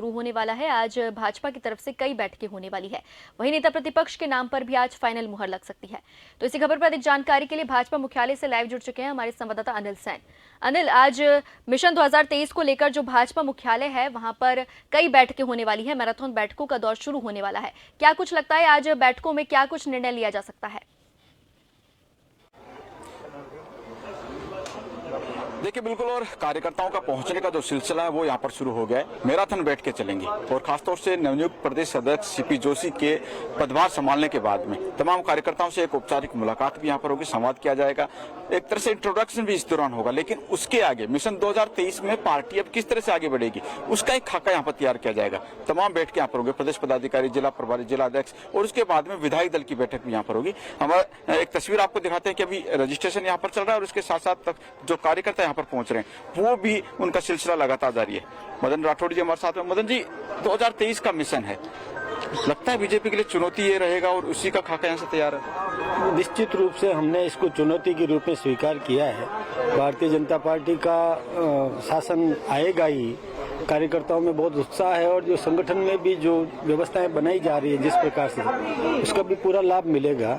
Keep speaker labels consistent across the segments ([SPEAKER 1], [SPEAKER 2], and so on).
[SPEAKER 1] शुरू होने वाला है। आज भाजपा की तरफ से कई बैठकें होने वाली है। वहीं नेता प्रतिपक्ष के नाम पर भी आज फाइनल मुहर लग सकती है। तो इसी खबर पर अधिक जानकारी के लिए भाजपा मुख्यालय से लाइव जुड़ चुके हैं हमारे संवाददाता अनिल सैन। अनिल, आज मिशन 2023 को लेकर जो भाजपा मुख्यालय है वहां पर कई बैठकें होने वाली है। मैराथन बैठकों का दौर शुरू होने वाला है। क्या कुछ लगता है आज बैठकों में क्या कुछ निर्णय लिया जा सकता है?
[SPEAKER 2] देखिए बिल्कुल, और कार्यकर्ताओं का पहुंचने का जो सिलसिला है वो यहाँ पर शुरू हो गया है। मैराथन बैठ के चलेंगे और खासतौर से नवनियुक्त प्रदेश अध्यक्ष सीपी जोशी के पदभार संभालने के बाद में तमाम कार्यकर्ताओं से एक औपचारिक मुलाकात भी यहाँ पर होगी, संवाद किया जाएगा, एक तरह से इंट्रोडक्शन भी इस दौरान होगा। लेकिन उसके आगे मिशन 2023 में पार्टी अब किस तरह से आगे बढ़ेगी उसका एक खाका यहाँ पर तैयार किया जाएगा। तमाम बैठकें यहाँ पर होगी, प्रदेश पदाधिकारी, जिला प्रभारी, जिला अध्यक्ष, और उसके बाद में विधायक दल की बैठक भी यहाँ पर होगी। हमारा एक तस्वीर आपको दिखाते हैं कि अभी रजिस्ट्रेशन यहाँ पर चल रहा है और उसके साथ साथ जो कार्यकर्ता यहाँ पर पहुंच रहे हैं वो भी उनका सिलसिला लगातार जारी है। मदन राठौड़ जी हमारे साथ में। मदन जी, 2023 का मिशन है, लगता है बीजेपी के लिए चुनौती ये रहेगा और उसी का खाका यहाँ से तैयार है?
[SPEAKER 3] निश्चित रूप से हमने इसको चुनौती के रूप में स्वीकार किया है। भारतीय जनता पार्टी का शासन आएगा ही। कार्यकर्ताओं में बहुत उत्साह है और जो संगठन में भी जो व्यवस्थाएं बनाई जा रही है जिस प्रकार से, उसका भी पूरा लाभ मिलेगा।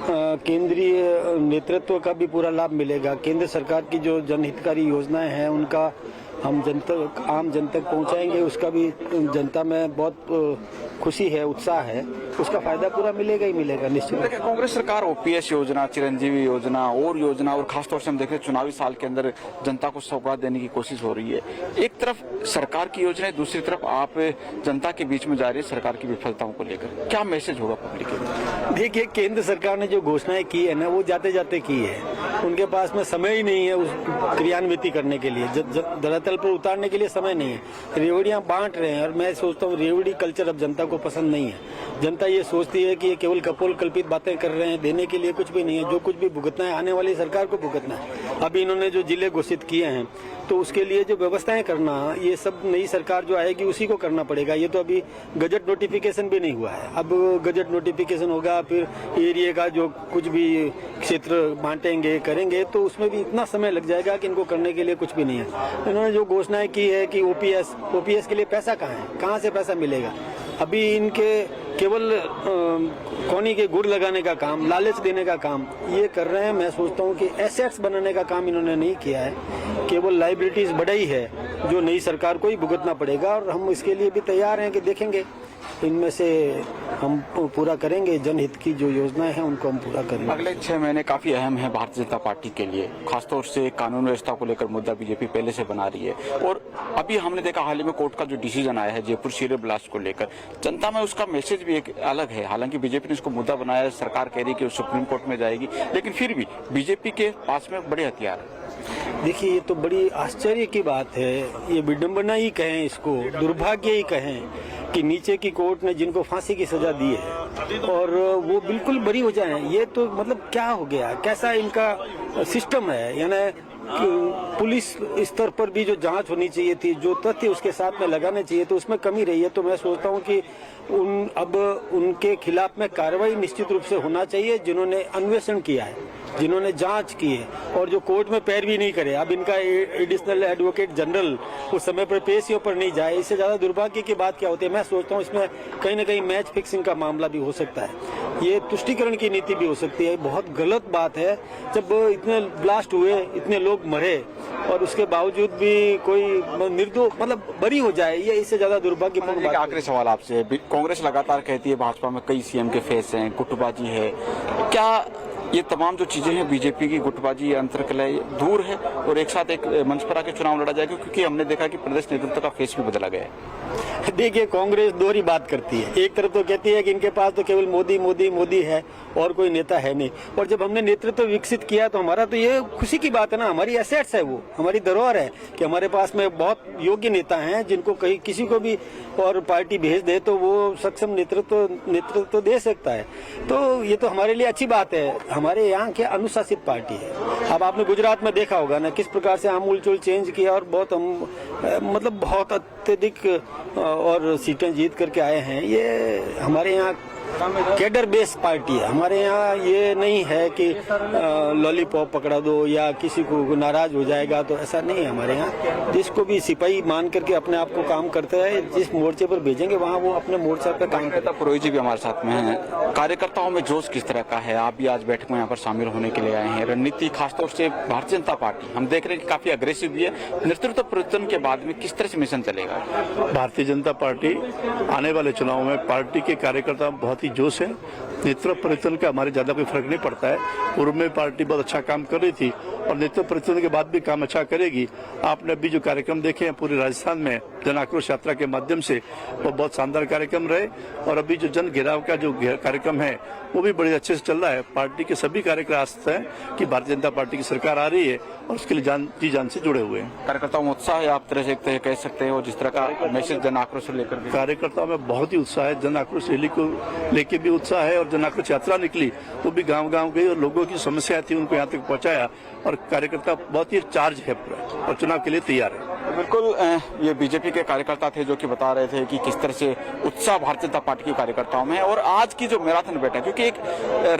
[SPEAKER 3] केंद्रीय नेतृत्व का भी पूरा लाभ मिलेगा। केंद्र सरकार की जो जनहितकारी योजनाएं हैं उनका हम आम जन तक पहुंचाएंगे, उसका भी जनता में बहुत खुशी है, उत्साह है, उसका फायदा पूरा मिलेगा ही मिलेगा निश्चित।
[SPEAKER 2] देखिए, कांग्रेस सरकार ओपीएस योजना, चिरंजीवी योजना और खासतौर से हम देख रहे हैं चुनावी साल के अंदर जनता को सौगात देने की कोशिश हो रही है। एक तरफ सरकार की योजना, दूसरी तरफ आप जनता के बीच में जा रही है सरकार की विफलताओं को लेकर, क्या मैसेज होगा पब्लिक के?
[SPEAKER 3] देखिए, केंद्र सरकार ने जो घोषणाएं की है ना वो जाते जाते की है, उनके पास में समय ही नहीं है उस क्रियान्विति करने के लिए, धरातल पर उतारने के लिए समय नहीं है। रेवड़ियां बांट रहे हैं और मैं सोचता हूँ रेवड़ी कल्चर अब जनता को पसंद नहीं है। जनता ये सोचती है कि ये केवल कपोल कल्पित बातें कर रहे हैं, देने के लिए कुछ भी नहीं है। जो कुछ भी भुगतना है आने वाली सरकार को भुगतना है। अभी इन्होंने जो जिले घोषित किए हैं तो उसके लिए जो व्यवस्थाएं करना, ये सब नई सरकार जो आएगी उसी को करना पड़ेगा। ये तो अभी गजट नोटिफिकेशन भी नहीं हुआ है। अब गजट नोटिफिकेशन होगा, फिर एरिया का जो कुछ भी क्षेत्र बांटेंगे करेंगे तो उसमें भी इतना समय लग जाएगा कि इनको करने के लिए कुछ भी नहीं है। इन्होंने जो घोषणाएं की है कि ओपीएस के लिए पैसा कहाँ है, कहाँ से पैसा मिलेगा? अभी इनके केवल कोनी के गुड़ लगाने का काम, लालच देने का काम ये कर रहे हैं। मैं सोचता हूँ कि एसेट्स बनाने का काम इन्होंने नहीं किया है, केवल लाइबिलिटीज बढ़ाई है जो नई सरकार को ही भुगतना पड़ेगा। और हम इसके लिए भी तैयार हैं कि देखेंगे इनमें से हम पूरा करेंगे, जनहित की जो योजनाएं हैं उनको हम पूरा करेंगे।
[SPEAKER 2] अगले 6 महीने काफी अहम है भारतीय जनता पार्टी के लिए, खासतौर से कानून व्यवस्था को लेकर मुद्दा बीजेपी पहले से बना रही है। और अभी हमने देखा हाल ही में कोर्ट का जो डिसीजन आया है जयपुर सीरियल ब्लास्ट को लेकर, जनता में उसका मैसेज भी एक अलग है। हालांकि बीजेपी ने इसको मुद्दा बनाया है, सरकार कह रही है कि सुप्रीम कोर्ट में जाएगी, लेकिन फिर भी बीजेपी के पास में बड़े हथियार है।
[SPEAKER 3] देखिए, ये तो बड़ी आश्चर्य की बात है, ये विडंबना ही कहें, इसको दुर्भाग्य ही कहें कि नीचे की कोर्ट ने जिनको फांसी की सजा दी है और वो बिल्कुल बरी हो जाए। ये तो मतलब क्या हो गया, कैसा इनका सिस्टम है? यानी पुलिस स्तर पर भी जो जांच होनी चाहिए थी, जो तथ्य उसके साथ में लगाने चाहिए तो उसमें कमी रही है। तो मैं सोचता हूँ कि अब उनके खिलाफ में कार्रवाई निश्चित रूप से होना चाहिए, जिन्होंने अन्वेषण किया है, जिन्होंने जांच की है और जो कोर्ट में पैरवी नहीं करे। अब इनका एडिशनल एडवोकेट जनरल उस समय पर पेशियों पर नहीं जाए, इससे ज्यादा दुर्भाग्य की बात क्या होती है? मैं सोचता हूँ इसमें कहीं न कहीं मैच फिक्सिंग का मामला भी हो सकता है, ये तुष्टीकरण की नीति भी हो सकती है। बहुत गलत बात है जब इतने ब्लास्ट हुए, इतने लोग मरे और उसके बावजूद भी कोई निर्दोष मतलब बरी हो जाए, ये इससे ज्यादा दुर्भाग्यपूर्ण बात है।
[SPEAKER 2] आखिरी सवाल आपसे, कांग्रेस लगातार कहती है भाजपा में कई सीएम के फेस हैं, गुटबाजी है, क्या ये तमाम जो चीजें हैं बीजेपी की गुटबाजी अंतरकलह दूर है और एक साथ एक मंच पर आके चुनाव लड़ा जाएगा? क्योंकि हमने देखा कि प्रदेश नेतृत्व का फेस भी बदला गया है।
[SPEAKER 3] देखिए, कांग्रेस दोहरी बात करती है। एक तरफ तो कहती है कि इनके पास तो केवल मोदी मोदी मोदी है और कोई नेता है नहीं, और जब हमने नेतृत्व विकसित किया तो हमारा तो ये खुशी की बात है ना, हमारी एसेट्स है, वो हमारी धरोहर है कि हमारे पास में बहुत योग्य नेता हैं जिनको कहीं किसी को भी और पार्टी भेज दे तो वो सक्षम नेतृत्व दे सकता है। तो ये तो हमारे लिए अच्छी बात है। हमारे यहाँ की अनुशासित पार्टी है। अब आपने गुजरात में देखा होगा ना किस प्रकार से आमूल चूल चेंज किया और बहुत मतलब बहुत अत्यधिक और सीटें जीत करके आए हैं। ये हमारे यहाँ कैडर बेस्ड पार्टी है हमारे यहाँ। ये नहीं है कि लॉलीपॉप पकड़ा दो या किसी को नाराज हो जाएगा, तो ऐसा नहीं है हमारे यहाँ। जिसको भी सिपाही मान करके अपने आप को काम करता है, जिस मोर्चे पर भेजेंगे वहाँ वो अपने मोर्चे पर काम करता है।
[SPEAKER 2] पुरोहित जी भी हमारे साथ में हैं। कार्यकर्ताओं में जोश किस तरह का है? आप भी आज बैठक में यहाँ पर शामिल होने के लिए आए हैं। रणनीति खासतौर से भारतीय जनता पार्टी हम देख रहे हैं कि काफी अग्रेसिव भी है। नेतृत्व परिवर्तन के बाद में किस तरह से मिशन चलेगा?
[SPEAKER 4] भारतीय जनता पार्टी आने वाले चुनाव में पार्टी के कार्यकर्ता बहुत ही जोश है। नेतृत्व परिवर्तन का हमारे ज्यादा कोई फर्क नहीं पड़ता है। पूर्व में पार्टी बहुत अच्छा काम कर रही थी और नेतृत्व परिवर्तन के बाद भी काम अच्छा करेगी। आपने अभी जो कार्यक्रम देखे हैं पूरे राजस्थान में जन आक्रोश यात्रा के माध्यम से, वो बहुत शानदार कार्यक्रम रहे। और अभी जो जन घेराव का जो कार्यक्रम है वो भी बड़े अच्छे से चल रहा है। पार्टी के सभी कार्यकर्ता आस्था है कि भारतीय जनता पार्टी की सरकार आ रही है और उसके लिए जी जान से जुड़े हुए हैं।
[SPEAKER 2] कार्यकर्ताओं में उत्साह है, आप तरह से कह सकते हो, जिस तरह का मैसेज जन आक्रोश लेकर के।
[SPEAKER 4] कार्यकर्ताओं में बहुत ही उत्साह है। जन आक्रोश रैली को लेके भी उत्साह है और जन आक्रोश यात्रा निकली तो भी गांव-गांव गई और लोगों की समस्या थी उनको यहाँ तक पहुँचाया। और कार्यकर्ता बहुत ही चार्ज है पूरा और चुनाव के लिए तैयार है।
[SPEAKER 2] बिल्कुल, ये बीजेपी के कार्यकर्ता थे जो कि बता रहे थे कि किस तरह से उत्साह भारतीय जनता पार्टी के कार्यकर्ताओं में है। और आज की जो मैराथन बैठक, क्योंकि एक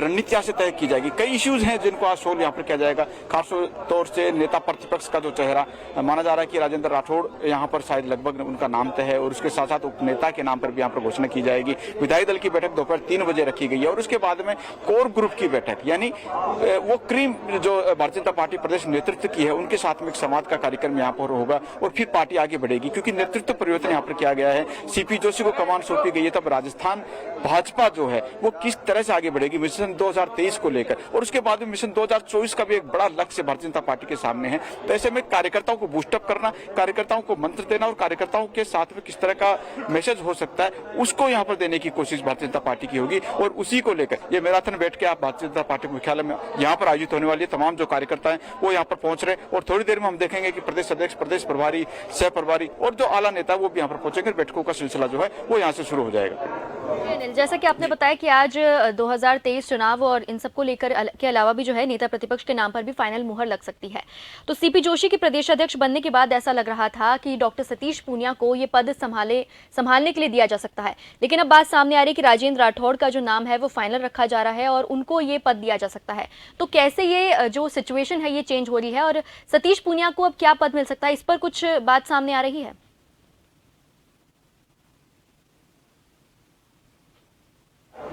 [SPEAKER 2] रणनीति यहाँ से तय की जाएगी, कई इश्यूज हैं जिनको आज सोल्व यहाँ पर किया जाएगा। खास तौर से नेता प्रतिपक्ष का जो चेहरा माना जा रहा है कि राजेंद्र राठौड़ यहाँ पर शायद लगभग उनका नाम तय है और उसके साथ साथ उपनेता के नाम पर भी यहाँ पर घोषणा की जाएगी। विधायी दल की बैठक दोपहर 3 बजे रखी गई है और उसके बाद में कोर ग्रुप की बैठक, यानी वो क्रीम जो भारतीय जनता पार्टी प्रदेश नेतृत्व की है उनके साथ में एक संवाद का कार्यक्रम यहाँ पर होगा और फिर पार्टी आगे बढ़ेगी। क्योंकि नेतृत्व परिवर्तन यहाँ पर किया गया है, सीपी जोशी को कमान सौंपी गई है। तब राजस्थान भाजपा जो है वो किस तरह से आगे बढ़ेगी मिशन 2023 को लेकर, और उसके बाद में मिशन 2024 का भी एक बड़ा लक्ष्य भारतीय जनता पार्टी के सामने है। तो ऐसे में कार्यकर्ताओं को बूस्टअप करना, कार्यकर्ताओं को मंत्र देना और कार्यकर्ताओं के साथ में किस तरह का मैसेज हो सकता है उसको यहाँ पर देने की कोशिश भारतीय जनता पार्टी की होगी। और उसी को लेकर ये मैराथन बैठ के आप भारतीय जनता पार्टी मुख्यालय में यहाँ पर आयोजित होने वाली तमाम जो कार्यकर्ता है वो यहाँ पर पहुंच रहे और थोड़ी देर में हम देखेंगे कि प्रदेश अध्यक्ष, प्रदेश प्रभारी, सह प्रभारी और जो आला नेता वो भी यहाँ पर पहुंचेंगे। बैठकों का सिलसिला जो है वो यहाँ से शुरू हो जाएगा।
[SPEAKER 1] अनिल, जैसा कि आपने बताया कि आज 2023 चुनाव और इन सबको लेकर के अलावा भी जो है नेता प्रतिपक्ष के नाम पर भी फाइनल मुहर लग सकती है। तो सीपी जोशी के प्रदेश अध्यक्ष बनने के बाद ऐसा लग रहा था कि डॉक्टर सतीश पूनिया को ये पद संभालने के लिए दिया जा सकता है, लेकिन अब बात सामने आ रही है कि राजेंद्र राठौड़ का जो नाम है वो फाइनल रखा जा रहा है और उनको ये पद दिया जा सकता है। तो कैसे ये जो सिचुएशन है ये चेंज हो रही है और सतीश पूनिया को अब क्या पद मिल सकता है, इस पर कुछ बात सामने आ रही है?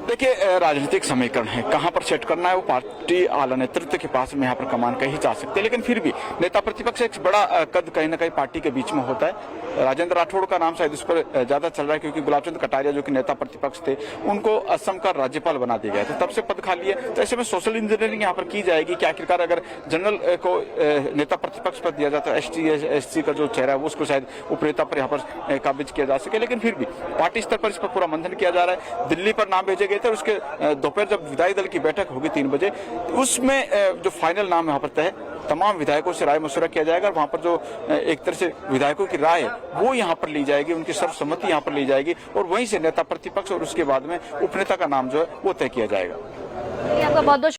[SPEAKER 2] देखिए, राजनीतिक समीकरण है, कहां पर सेट करना है वो पार्टी आला नेतृत्व के पास में यहाँ पर कमान कहीं जा सकते हैं। लेकिन फिर भी नेता प्रतिपक्ष एक बड़ा कद कहीं ना कहीं पार्टी के बीच में होता है। राजेंद्र राठौड़ का नाम शायद इस पर ज्यादा चल रहा है क्योंकि गुलाब चंद कटारिया जो कि नेता प्रतिपक्ष थे उनको असम का राज्यपाल बना दिया गया, तो तब से पद खाली है। तो ऐसे में सोशल इंजीनियरिंग यहाँ पर की जाएगी कि आखिरकार अगर जनरल को नेता प्रतिपक्ष पर दिया जाता है, ST/SC का जो चेहरा है वो उसको शायद उपनेता पर यहाँ पर काबिज किया जा सके। लेकिन फिर भी पार्टी स्तर पर इस पर पूरा मंथन किया जा रहा है। दिल्ली पर नाम भेजे गए थे, उसके दोपहर जब विधायी दल की बैठक होगी 3 बजे, उसमें जो फाइनल नाम यहाँ पर तय है तमाम विधायकों से राय मशुरा किया जाएगा और वहां पर जो एक तरह से विधायकों की राय है वो यहाँ पर ली जाएगी, उनकी सर्वसम्मति यहाँ पर ली जाएगी और वहीं से नेता प्रतिपक्ष और उसके बाद में उपनेता का नाम जो है वो तय किया जाएगा।
[SPEAKER 1] आपका बहुत बहुत